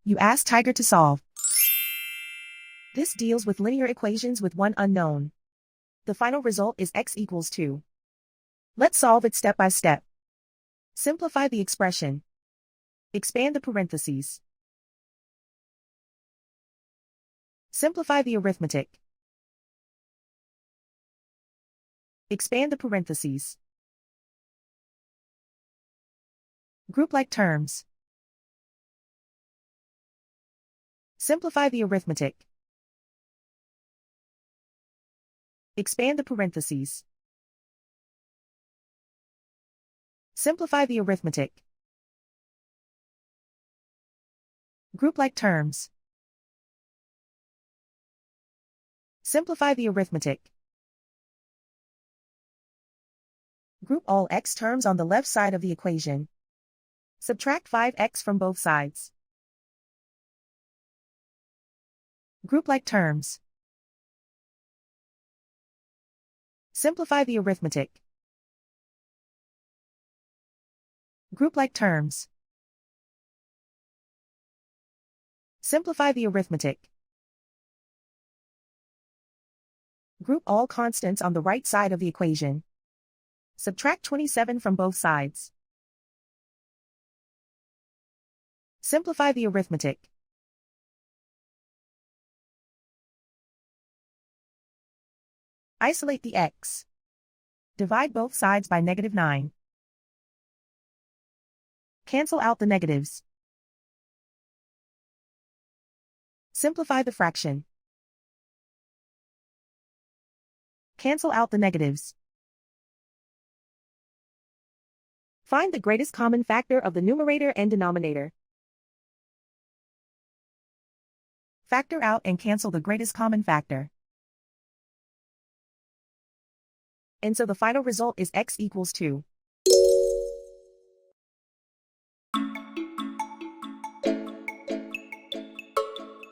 You ask Tiger to solve. This deals with linear equations with one unknown. The final result is x equals 2. Let's solve it step by step. Simplify the expression. Expand the parentheses. Simplify the arithmetic. Expand the parentheses. Group like terms. Simplify the arithmetic. Expand the parentheses. Simplify the arithmetic. Group like terms. Simplify the arithmetic. Group all x terms on the left side of the equation. Subtract 5x from both sides. Group like terms. Simplify the arithmetic. Group like terms. Simplify the arithmetic. Group all constants on the right side of the equation. Subtract 27 from both sides. Simplify the arithmetic. Isolate the x. Divide both sides by -9. Cancel out the negatives. Simplify the fraction. Cancel out the negatives. Find the greatest common factor of the numerator and denominator. Factor out and cancel the greatest common factor. And so the final result is x equals 2.